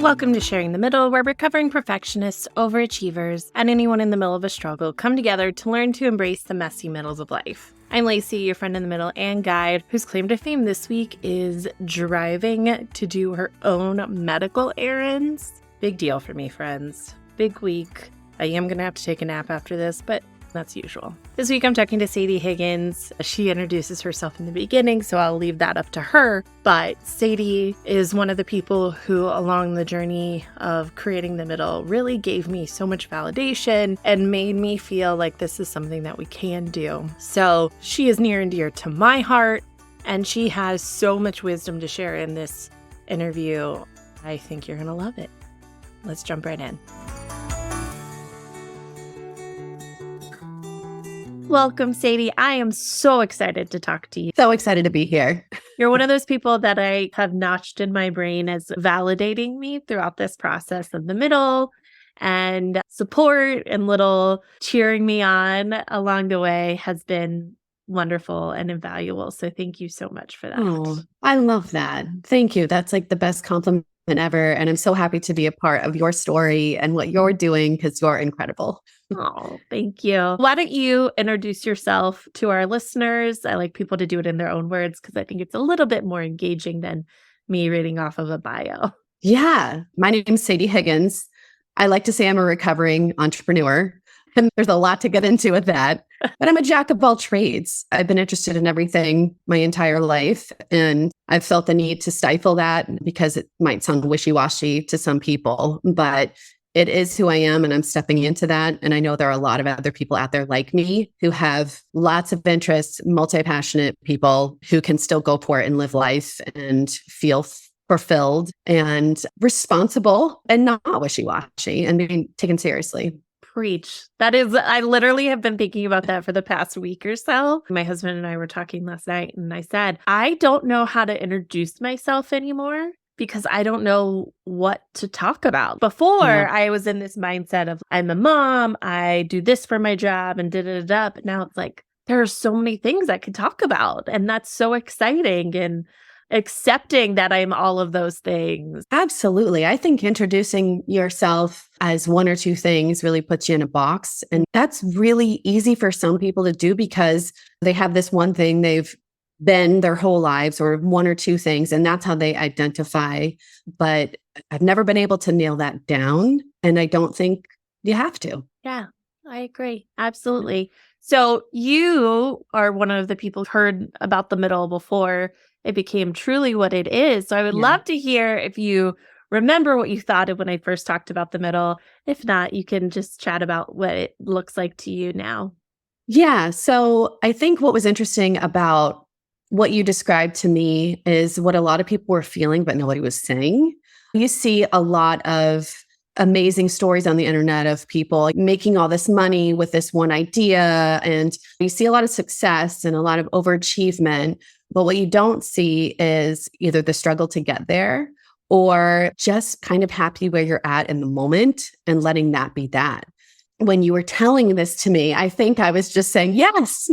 Welcome to Sharing the Mddl, where recovering perfectionists, overachievers, and anyone in the middle of a struggle come together to learn to embrace the messy middles of life. I'm Lacey, your friend in the middle and guide, whose claim to fame this week is driving to do her own medical errands. Big deal for me, friends. Big week. I am going to have to take a nap after this, but that's usual. This week I'm talking to Sadie Higgins. She introduces herself in the beginning, so I'll leave that up to her. But Sadie is one of the people who, along the journey of creating the middle, really gave me so much validation and made me feel like this is something that we can do. So she is near and dear to my heart, and she has so much wisdom to share in this interview. I think you're going to love it. Let's jump right in. Welcome, Sadie. I am so excited to talk to you. So excited to be here. You're one of those people that I have notched in my brain as validating me throughout this process of the middle, and support and little cheering me on along the way has been wonderful and invaluable. So thank you so much for that. Oh, I love that. Thank you. That's like the best compliment ever. And I'm so happy to be a part of your story and what you're doing because you're incredible. Oh, thank you. Why don't you introduce yourself to our listeners? I like people to do it in their own words because I think it's a little bit more engaging than me reading off of a bio. Yeah. My name's Sadie Higgins. I like to say I'm a recovering entrepreneur. And there's a lot to get into with that. But I'm a jack of all trades. I've been interested in everything my entire life. And I've felt the need to stifle that because it might sound wishy-washy to some people. But it is who I am, and I'm stepping into that. And I know there are a lot of other people out there like me who have lots of interests, multi-passionate people who can still go for it and live life and feel fulfilled and responsible and not wishy-washy and being taken seriously. Preach. That is, I literally have been thinking about that for the past week or so. My husband and I were talking last night, and I said, I don't know how to introduce myself anymore because I don't know what to talk about. Before, I was in this mindset of I'm a mom, I do this for my job and da-da-da-da. But now it's like, there are so many things I could talk about. And that's so exciting, and accepting that I'm all of those things. Absolutely. I think introducing yourself as one or two things really puts you in a box. And that's really easy for some people to do because they have this one thing they've been their whole lives, or one or two things, and that's how they identify. But I've never been able to nail that down. And I don't think you have to. Yeah, I agree. Absolutely. So you are one of the people who heard about the middle before it became truly what it is. So I would love to hear if you remember what you thought of when I first talked about the middle. If not, you can just chat about what it looks like to you now. Yeah. So I think what was interesting about what you described to me is what a lot of people were feeling, but nobody was saying. You see a lot of amazing stories on the internet of people making all this money with this one idea. And you see a lot of success and a lot of overachievement. But what you don't see is either the struggle to get there or just kind of happy where you're at in the moment and letting that be that. When you were telling this to me, I think I was just saying, yes,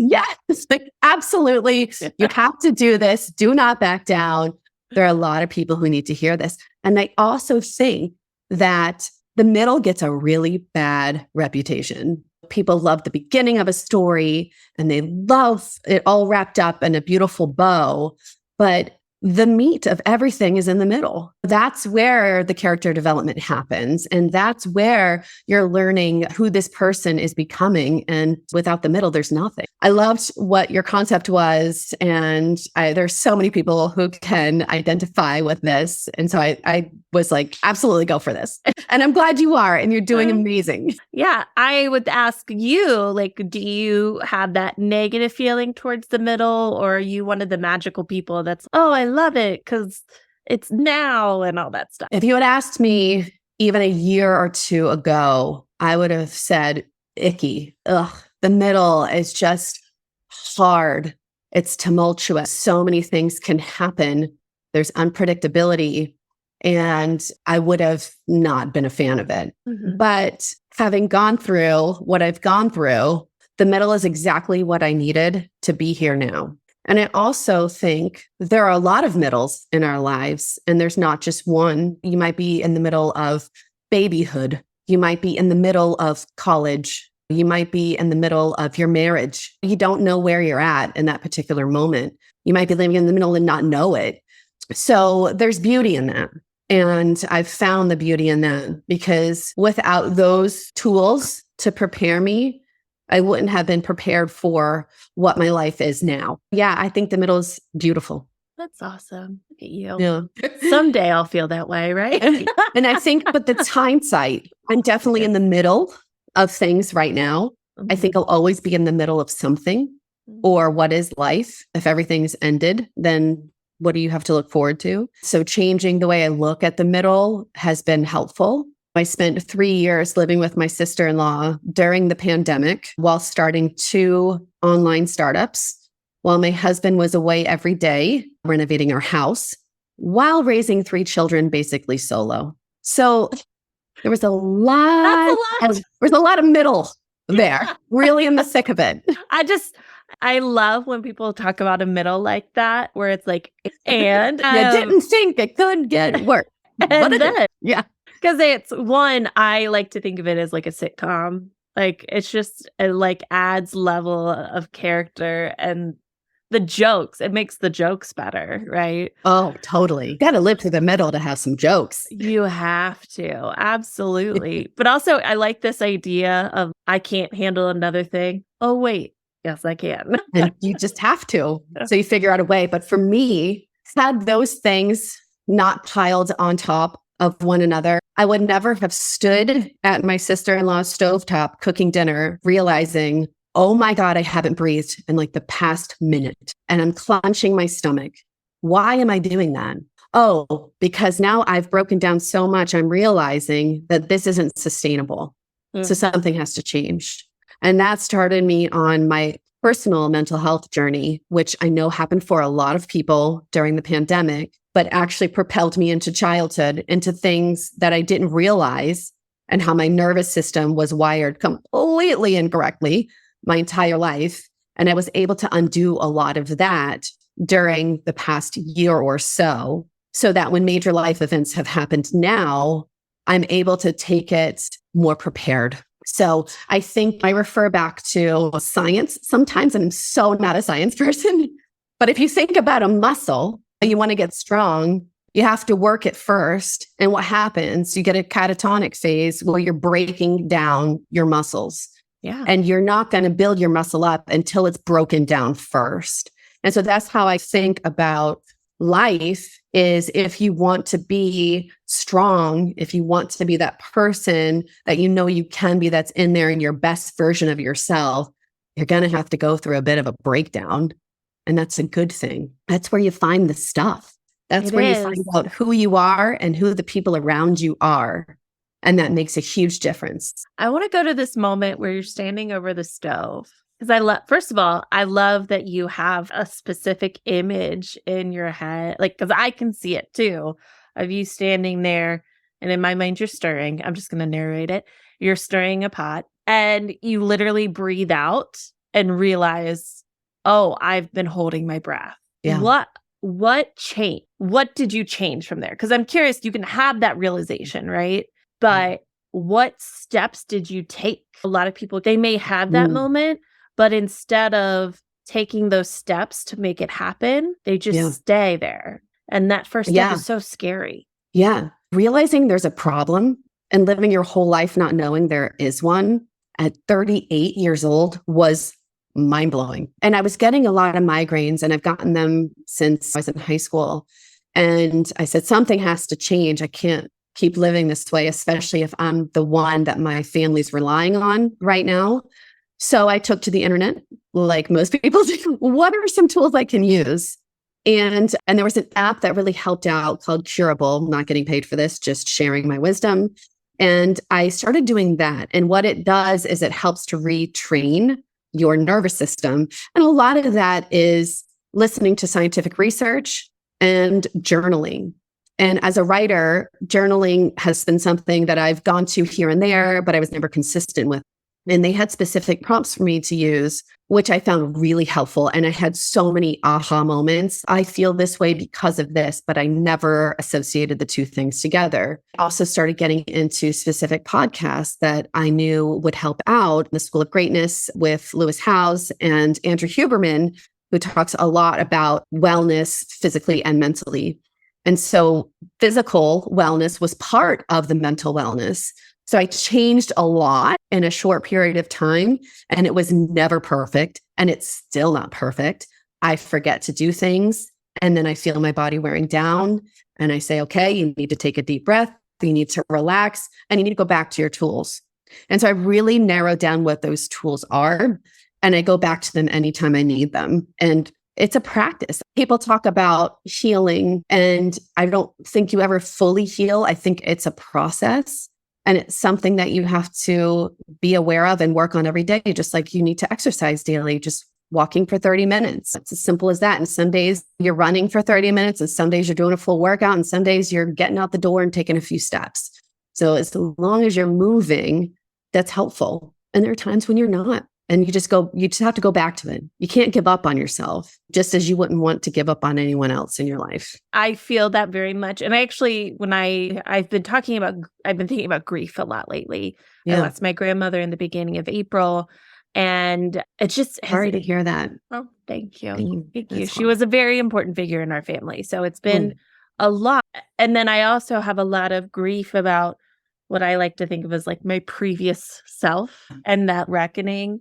like, absolutely. You have to do this. Do not back down. There are a lot of people who need to hear this. And I also think that the middle gets a really bad reputation. People love the beginning of a story and they love it all wrapped up in a beautiful bow, but the meat of everything is in the middle. That's where the character development happens. And that's where you're learning who this person is becoming. And without the middle, there's nothing. I loved what your concept was. And there's so many people who can identify with this. And so I was like, absolutely go for this. And I'm glad you are. And you're doing amazing. Yeah. I would ask you, like, do you have that negative feeling towards the middle, or are you one of the magical people that's, oh, I love it because it's now and all that stuff? If you had asked me even a year or two ago, I would have said, icky. Ugh, the middle is just hard. It's tumultuous. So many things can happen. There's unpredictability. And I would have not been a fan of it. Mm-hmm. But having gone through what I've gone through, the middle is exactly what I needed to be here now. And I also think there are a lot of middles in our lives, and there's not just one. You might be in the middle of babyhood. You might be in the middle of college. You might be in the middle of your marriage. You don't know where you're at in that particular moment. You might be living in the middle and not know it. So there's beauty in that. And I've found the beauty in that because without those tools to prepare me, I wouldn't have been prepared for what my life is now. Yeah, I think the middle is beautiful. That's awesome. Look at you. Yeah. Someday I'll feel that way, right? And I think, but it's hindsight. I'm definitely in the middle of things right now. I think I'll always be in the middle of something. Or what is life? If everything's ended, then what do you have to look forward to? So changing the way I look at the middle has been helpful. I spent 3 years living with my sister-in-law during the pandemic while starting 2 online startups, while my husband was away every day renovating our house, while raising 3 children basically solo. So there was a lot, there's a lot of middle there, really in the thick of it. I love when people talk about a middle like that, where it's like, and you didn't think it could get worse. And then, yeah. Because it's one, I like to think of it as like a sitcom. Like it's just, it like adds level of character and the jokes. It makes the jokes better, right? Oh, totally. You got to live through the middle to have some jokes. You have to. Absolutely. But also, I like this idea of I can't handle another thing. Oh, wait. Yes, I can. And you just have to. So you figure out a way. But for me, had those things not piled on top of one another, I would never have stood at my sister-in-law's stovetop cooking dinner, realizing, oh my God, I haven't breathed in like the past minute. And I'm clenching my stomach. Why am I doing that? Oh, because now I've broken down so much, I'm realizing that this isn't sustainable. So something has to change. And that started me on my personal mental health journey, which I know happened for a lot of people during the pandemic, but actually propelled me into childhood, into things that I didn't realize and how my nervous system was wired completely incorrectly my entire life. And I was able to undo a lot of that during the past year or so, so that when major life events have happened now, I'm able to take it more prepared. So I think I refer back to science sometimes, and I'm so not a science person. But if you think about a muscle, you want to get strong, you have to work it first. And what happens? You get a catatonic phase where you're breaking down your muscles. Yeah. And you're not going to build your muscle up until it's broken down first. And so that's how I think about life is if you want to be strong, if you want to be that person that you know you can be, that's in there in your best version of yourself, you're going to have to go through a bit of a breakdown. And that's a good thing. That's where you find the stuff. That's where you find out who you are and who the people around you are. And that makes a huge difference. I want to go to this moment where you're standing over the stove. Because first of all, I love that you have a specific image in your head. Like, because I can see it too, of you standing there. And in my mind, you're stirring. I'm just going to narrate it. You're stirring a pot and you literally breathe out and realize, oh, I've been holding my breath. Yeah. What changed? What did you change from there? Because I'm curious, you can have that realization, right? But what steps did you take? A lot of people, they may have that moment, but instead of taking those steps to make it happen, they just stay there. And that first step is so scary. Yeah. Realizing there's a problem and living your whole life not knowing there is one at 38 years old was mind-blowing. And I was getting a lot of migraines, and I've gotten them since I was in high school. And I said, something has to change. I can't keep living this way, especially if I'm the one that my family's relying on right now. So I took to the internet, like most people do. What are some tools I can use? And there was an app that really helped out called Curable. I'm not getting paid for this, just sharing my wisdom. And I started doing that. And what it does is it helps to retrain your nervous system. And a lot of that is listening to scientific research and journaling. And as a writer, journaling has been something that I've gone to here and there, but I was never consistent with. And they had specific prompts for me to use, which I found really helpful. And I had so many aha moments. I feel this way because of this, but I never associated the two things together. I also started getting into specific podcasts that I knew would help out. The School of Greatness with Lewis Howes and Andrew Huberman, who talks a lot about wellness physically and mentally. And so physical wellness was part of the mental wellness. So I changed a lot in a short period of time, and it was never perfect, and it's still not perfect. I forget to do things, and then I feel my body wearing down, and I say, okay, you need to take a deep breath, you need to relax, and you need to go back to your tools. And so I really narrowed down what those tools are, and I go back to them anytime I need them. And it's a practice. People talk about healing, and I don't think you ever fully heal. I think it's a process. And it's something that you have to be aware of and work on every day, just like you need to exercise daily, just walking for 30 minutes. It's as simple as that. And some days you're running for 30 minutes, and some days you're doing a full workout, and some days you're getting out the door and taking a few steps. So as long as you're moving, that's helpful. And there are times when you're not. And you just have to go back to it. You can't give up on yourself, just as you wouldn't want to give up on anyone else in your life. I feel that very much. And I actually, I've been thinking about grief a lot lately. Yeah. I lost my grandmother in the beginning of April. And it's just sorry to hear that. Oh, thank you. Thank you. That's She fine. was a very important figure in our family. So it's been a lot. And then I also have a lot of grief about what I like to think of as like my previous self and that reckoning.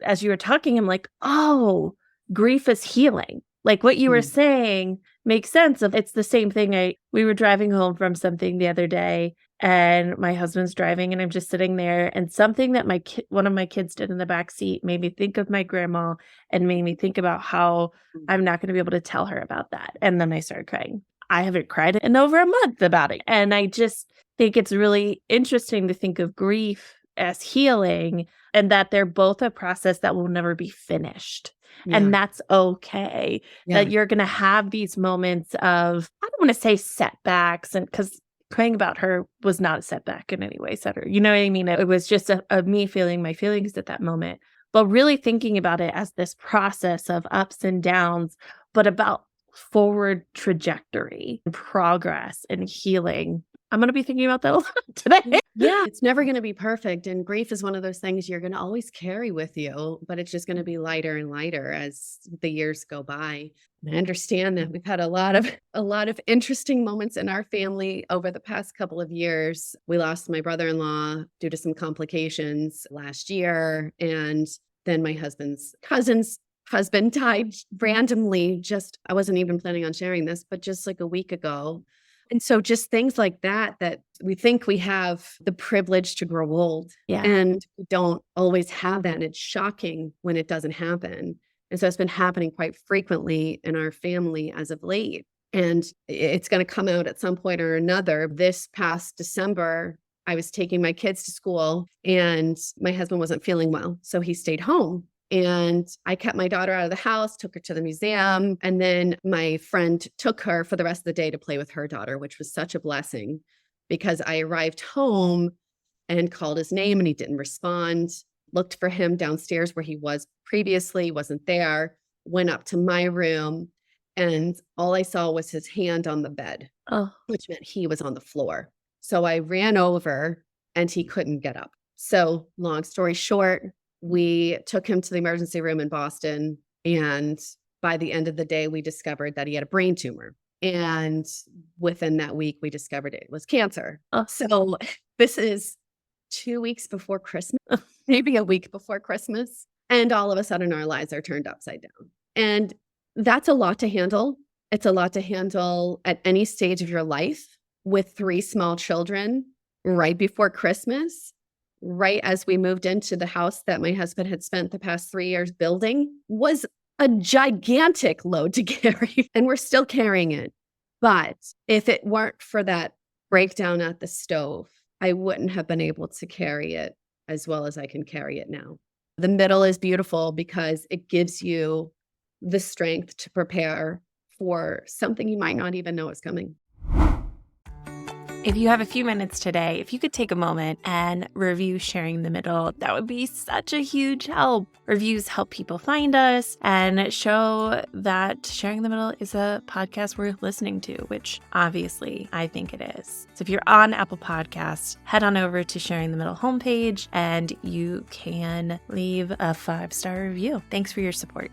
As you were talking, I'm like, oh, grief is healing. Like what you were saying makes sense. It's the same thing. We were driving home from something the other day, and my husband's driving, and I'm just sitting there, and something that one of my kids did in the back seat made me think of my grandma and made me think about how I'm not going to be able to tell her about that. And then I started crying. I haven't cried in over a month about it. And I just think it's really interesting to think of grief as healing, and that they're both a process that will never be finished. Yeah. And that's okay. Yeah. That you're going to have these moments of, I don't want to say setbacks, and because crying about her was not a setback in any way, Sutter. You know what I mean? It was just a me feeling my feelings at that moment, but really thinking about it as this process of ups and downs, but about forward trajectory, progress, and healing. I'm going to be thinking about that a lot today. Yeah, it's never going to be perfect. And grief is one of those things you're going to always carry with you, but it's just going to be lighter and lighter as the years go by. And I understand that we've had a lot of interesting moments in our family over the past couple of years. We lost my brother-in-law due to some complications last year. And then my husband's cousin's husband died randomly. I wasn't even planning on sharing this, but just like a week ago. And so just things like that we think we have the privilege to grow old. Yeah. And we don't always have that. And it's shocking when it doesn't happen. And so it's been happening quite frequently in our family as of late. And it's going to come out at some point or another. This past December, I was taking my kids to school, and my husband wasn't feeling well. So he stayed home. And I kept my daughter out of the house, took her to the museum, and then my friend took her for the rest of the day to play with her daughter, which was such a blessing because I arrived home and called his name and he didn't respond. Looked for him downstairs where he was previously, wasn't there, went up to my room, and all I saw was his hand on the bed, which meant he was on the floor. So I ran over and he couldn't get up. So long story short, we took him to the emergency room in Boston, and by the end of the day, we discovered that he had a brain tumor. And within that week, we discovered it was cancer. So this is 2 weeks before Christmas, maybe a week before Christmas. And all of a sudden, our lives are turned upside down. And that's a lot to handle. It's a lot to handle at any stage of your life with 3 small children right before Christmas. Right as we moved into the house that my husband had spent the past 3 years building was a gigantic load to carry, and we're still carrying it. But if it weren't for that breakdown at the stove, I wouldn't have been able to carry it as well as I can carry it now. The middle is beautiful because it gives you the strength to prepare for something you might not even know is coming. If you have a few minutes today, if you could take a moment and review Sharing the Mddl, that would be such a huge help. Reviews help people find us and show that Sharing the Mddl is a podcast worth listening to, which obviously I think it is. So if you're on Apple Podcasts, head on over to Sharing the Mddl homepage and you can leave a 5-star review. Thanks for your support.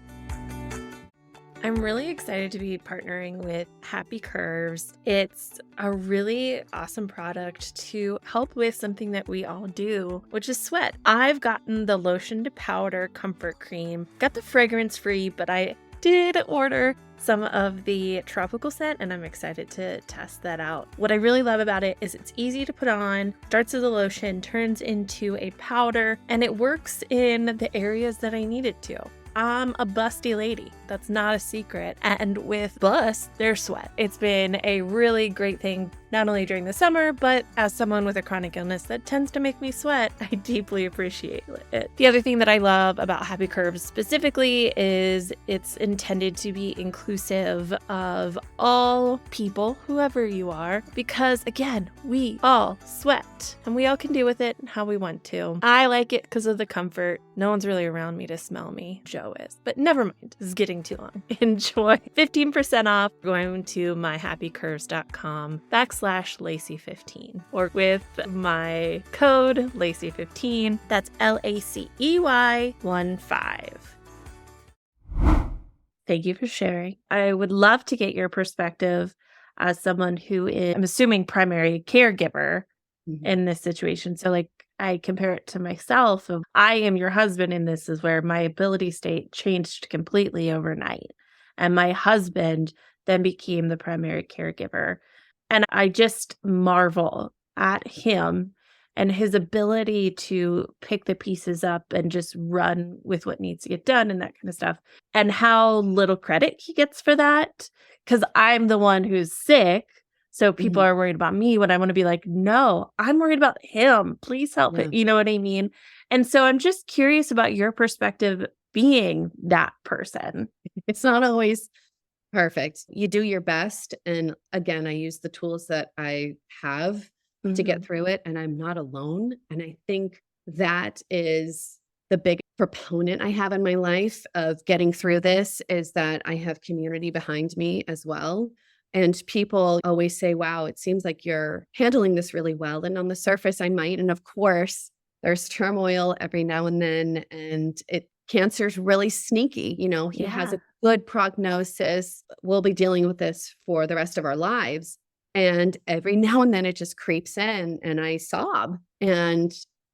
I'm really excited to be partnering with Happy Curves. It's a really awesome product to help with something that we all do, which is sweat. I've gotten the lotion to powder comfort cream, got the fragrance free, but I did order some of the tropical scent and I'm excited to test that out. What I really love about it is it's easy to put on, starts as a lotion, turns into a powder, and it works in the areas that I need it to. I'm a busty lady. That's not a secret. And with bust, there's sweat. It's been a really great thing, not only during the summer, but as someone with a chronic illness that tends to make me sweat, I deeply appreciate it. The other thing that I love about Happy Curves specifically is it's intended to be inclusive of all people, whoever you are, because again, we all sweat and we all can deal with it how we want to. I like it because of the comfort. No one's really around me to smell me. Joe is, but never mind. This is getting too long. Enjoy. 15% off going to myhappycurves.com/Lacey15 or with my code Lacey15. That's LACEY15. Thank you for sharing. I would love to get your perspective as someone who is, I'm assuming, primary caregiver in this situation. So like I compare it to myself. Of I am your husband in this is where my ability state changed completely overnight. And my husband then became the primary caregiver. And I just marvel at him and his ability to pick the pieces up and just run with what needs to get done and that kind of stuff. And how little credit he gets for that. Because I'm the one who's sick. So people are worried about me when I want to be like, no, I'm worried about him. Please help it. You know what I mean? And so I'm just curious about your perspective being that person. It's not always perfect. You do your best. And again, I use the tools that I have to get through it. And I'm not alone. And I think that is the big proponent I have in my life of getting through this is that I have community behind me as well. And people always say, wow, it seems like you're handling this really well. And on the surface, I might. And of course, there's turmoil every now and then. And cancer's really sneaky. You know, he has a good prognosis. We'll be dealing with this for the rest of our lives. And every now and then it just creeps in and I sob and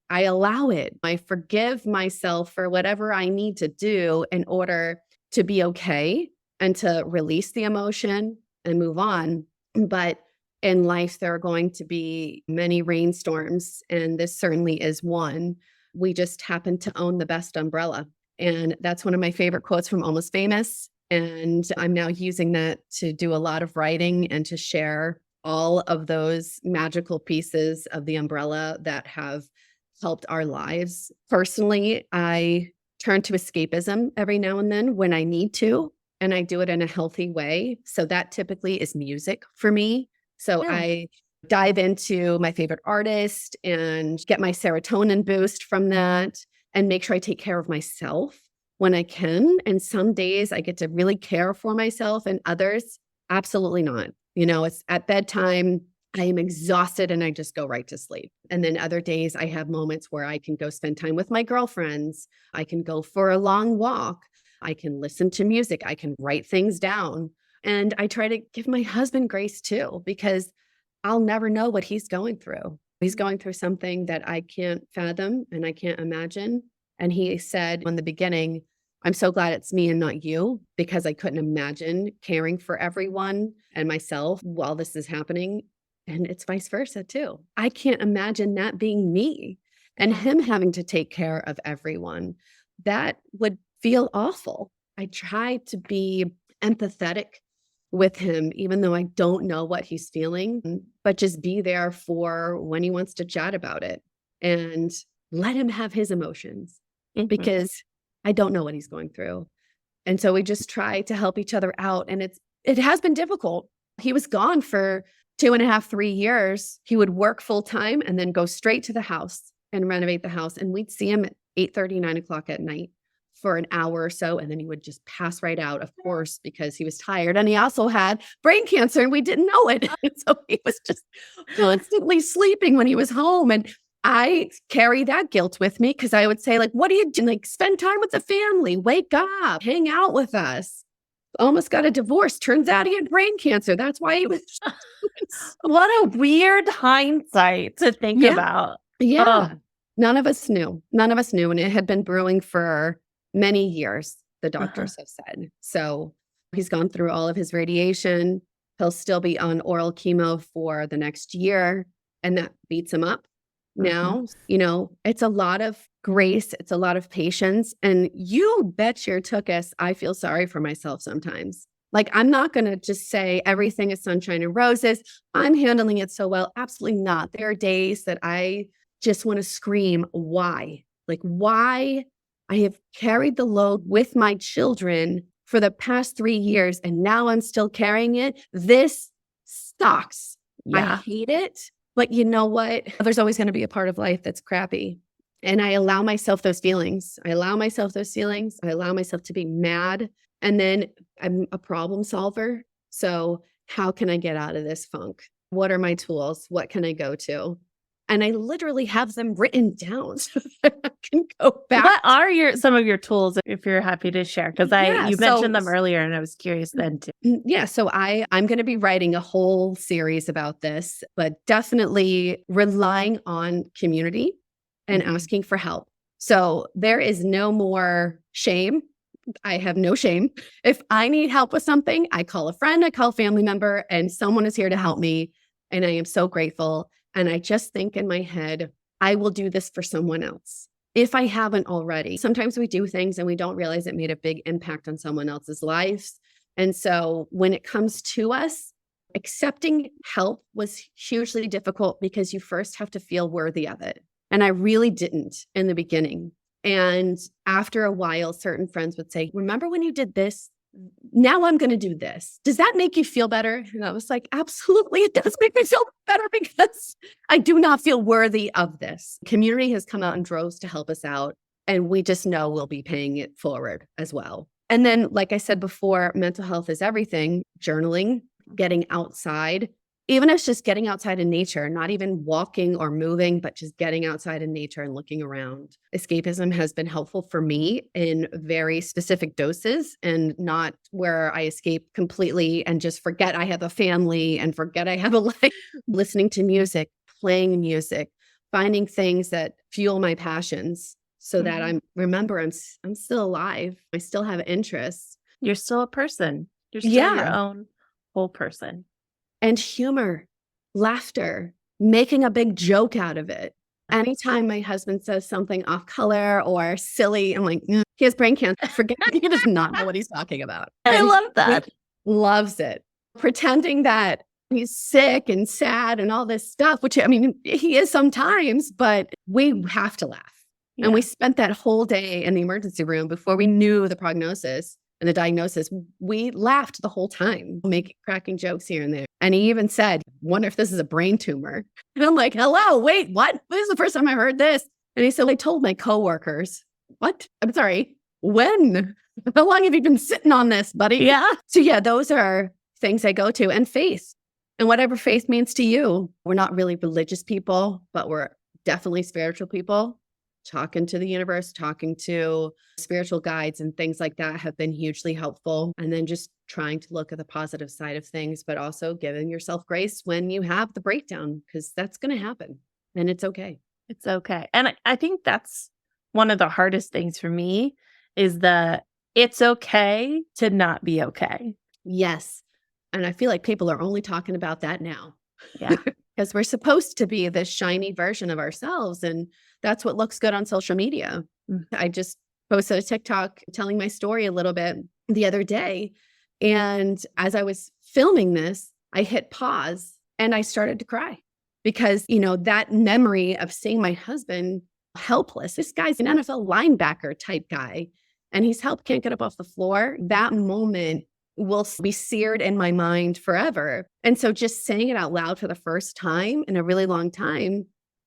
I allow it. I forgive myself for whatever I need to do in order to be okay and to release the emotion and move on. But in life, there are going to be many rainstorms, and this certainly is one. We just happen to own the best umbrella. And that's one of my favorite quotes from Almost Famous. And I'm now using that to do a lot of writing and to share all of those magical pieces of the umbrella that have helped our lives. Personally, I turn to escapism every now and then when I need to. And I do it in a healthy way. So that typically is music for me. So I dive into my favorite artist and get my serotonin boost from that and make sure I take care of myself when I can. And some days I get to really care for myself and others, absolutely not. You know, it's at bedtime, I am exhausted and I just go right to sleep. And then other days I have moments where I can go spend time with my girlfriends. I can go for a long walk. I can listen to music. I can write things down. And I try to give my husband grace too, because I'll never know what he's going through. He's going through something that I can't fathom and I can't imagine. And he said in the beginning, I'm so glad it's me and not you, because I couldn't imagine caring for everyone and myself while this is happening. And it's vice versa too. I can't imagine that being me and him having to take care of everyone. That would feel awful. I try to be empathetic with him, even though I don't know what he's feeling, but just be there for when he wants to chat about it and let him have his emotions because I don't know what he's going through. And so we just try to help each other out. And it has been difficult. He was gone for 2.5, 3 years. He would work full time and then go straight to the house and renovate the house. And we'd see him at 8:30, 9 o'clock at night for an hour or so. And then he would just pass right out, of course, because he was tired. And he also had brain cancer and we didn't know it. So he was just constantly sleeping when he was home. And I carry that guilt with me because I would say, like, what are you doing? Like, spend time with the family, wake up, hang out with us. Almost got a divorce. Turns out he had brain cancer. That's why he was. What a weird hindsight to think Yeah. about. Yeah. Oh. None of us knew. None of us knew. And it had been brewing for many years, the doctors have said. So he's gone through all of his radiation. He'll still be on oral chemo for the next year. And that beats him up now. It's a lot of grace. It's a lot of patience. And you bet your tuchus, I feel sorry for myself sometimes. Like, I'm not going to just say everything is sunshine and roses. I'm handling it so well. Absolutely not. There are days that I just want to scream, why? Like, why? I have carried the load with my children for the past 3 years, and now I'm still carrying it. This sucks. Yeah. I hate it. But you know what? There's always going to be a part of life that's crappy. And I allow myself those feelings. I allow myself to be mad. And then I'm a problem solver. So how can I get out of this funk? What are my tools? What can I go to? And I literally have them written down so that I can go back. What are some of your tools, if you're happy to share? Because you mentioned them earlier and I was curious then too. Yeah. So I'm going to be writing a whole series about this, but definitely relying on community and asking for help. So there is no more shame. I have no shame. If I need help with something, I call a friend, I call a family member, and someone is here to help me. And I am so grateful. And I just think in my head, I will do this for someone else if I haven't already. Sometimes we do things and we don't realize it made a big impact on someone else's lives. And so when it comes to us, accepting help was hugely difficult because you first have to feel worthy of it. And I really didn't in the beginning. And after a while, certain friends would say, remember when you did this? Now I'm going to do this. Does that make you feel better? And I was like, absolutely. It does make me feel better because I do not feel worthy of this. Community has come out in droves to help us out. And we just know we'll be paying it forward as well. And then, like I said before, mental health is everything. Journaling, getting outside, even if it's just getting outside in nature, not even walking or moving, but just getting outside in nature and looking around. Escapism has been helpful for me in very specific doses and not where I escape completely and just forget I have a family and forget I have a life. Listening to music, playing music, finding things that fuel my passions so that I'm still alive. I still have interests. You're still a person. You're still your own whole person. And humor, laughter, making a big joke out of it. Anytime my husband says something off color or silly, I'm like, he has brain cancer. Forget he does not know what he's talking about. I love that. He loves it. Pretending that he's sick and sad and all this stuff, which I mean, he is sometimes, but we have to laugh. Yeah. And we spent that whole day in the emergency room before we knew the prognosis and the diagnosis. We laughed the whole time, cracking jokes here and there. And he even said, wonder if this is a brain tumor. And I'm like, hello, wait, what? This is the first time I heard this. And he said, I told my coworkers. What? I'm sorry. When? How long have you been sitting on this, buddy? Yeah. So yeah, those are things I go to. And faith. And whatever faith means to you. We're not really religious people, but we're definitely spiritual people. Talking to the universe, talking to spiritual guides and things like that have been hugely helpful. And then just trying to look at the positive side of things, but also giving yourself grace when you have the breakdown, because that's going to happen and it's okay. It's okay. And I think that's one of the hardest things for me is it's okay to not be okay. Yes. And I feel like people are only talking about that now. Yeah. Because we're supposed to be this shiny version of ourselves. And that's what looks good on social media. I just posted a TikTok telling my story a little bit the other day. And as I was filming this, I hit pause and I started to cry because, that memory of seeing my husband helpless. This guy's an NFL linebacker type guy and he's can't get up off the floor. That moment will be seared in my mind forever. And so just saying it out loud for the first time in a really long time,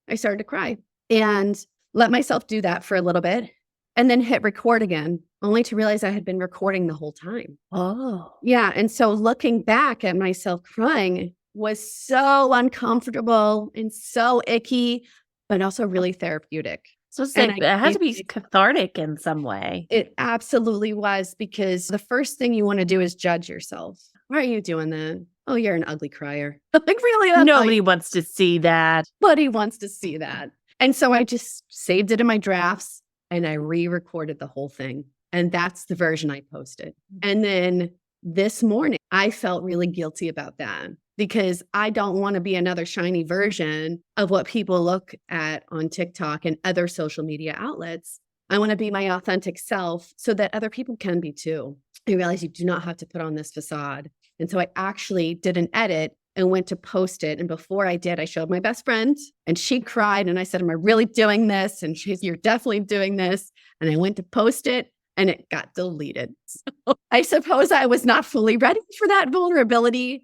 I started to cry and let myself do that for a little bit and then hit record again, only to realize I had been recording the whole time. Oh. Yeah. And so looking back at myself crying was so uncomfortable and so icky, but also really therapeutic. So it's And like, it had to be cathartic in some way. It absolutely was, because the first thing you want to do is judge yourself. Why are you doing that? Oh, you're an ugly crier. Like, really? Nobody wants to see that. Nobody wants to see that. And so I just saved it in my drafts and I re-recorded the whole thing. And that's the version I posted. And then this morning, I felt really guilty about that because I don't want to be another shiny version of what people look at on TikTok and other social media outlets. I want to be my authentic self so that other people can be too. I realized you do not have to put on this facade. And so I actually did an edit and went to post it. And before I did, I showed my best friend and she cried. And I said, am I really doing this? And she's, you're definitely doing this. And I went to post it and it got deleted. So I suppose I was not fully ready for that vulnerability.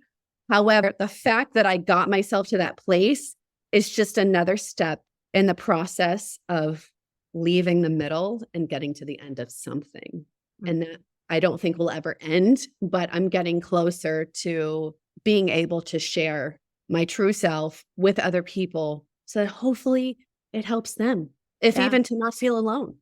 However, the fact that I got myself to that place is just another step in the process of leaving the middle and getting to the end of something. And that I don't think will ever end, but I'm getting closer to being able to share my true self with other people so that hopefully it helps them, if even to not feel alone.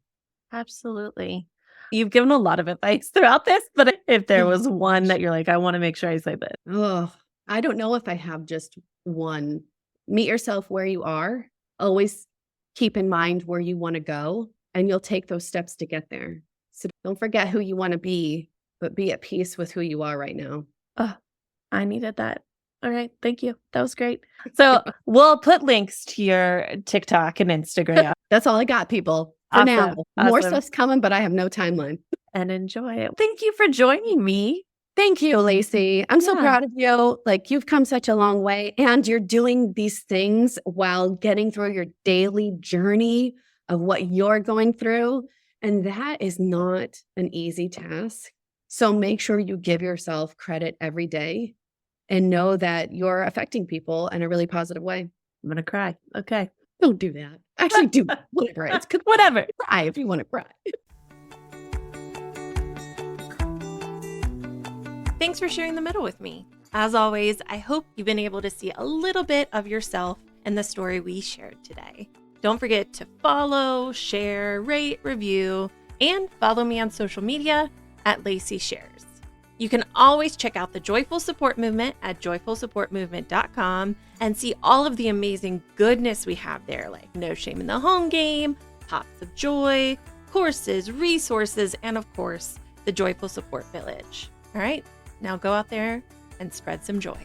Absolutely. You've given a lot of advice throughout this, but if there was one that you're like, I want to make sure I say this. Oh, I don't know if I have just one. Meet yourself where you are. Always keep in mind where you want to go, and you'll take those steps to get there. So don't forget who you want to be, but be at peace with who you are right now. Oh, I needed that. All right. Thank you. That was great. So we'll put links to your TikTok and Instagram. That's all I got, people. For now. More stuff's coming, but I have no timeline. And enjoy it. Thank you for joining me. Thank you, Lacey. I'm so proud of you. Like, you've come such a long way, and you're doing these things while getting through your daily journey of what you're going through. And that is not an easy task. So make sure you give yourself credit every day and know that you're affecting people in a really positive way. I'm going to cry. Okay. Don't do that. Actually, do whatever. It's whatever. Cry if you want to cry. Thanks for sharing the middle with me. As always, I hope you've been able to see a little bit of yourself in the story we shared today. Don't forget to follow, share, rate, review, and follow me on social media at Lacey Shares. You can always check out the Joyful Support Movement at joyfulsupportmovement.com and see all of the amazing goodness we have there, like No Shame in the Home Game, Pops of Joy, courses, resources, and of course, the Joyful Support Village. All right, now go out there and spread some joy.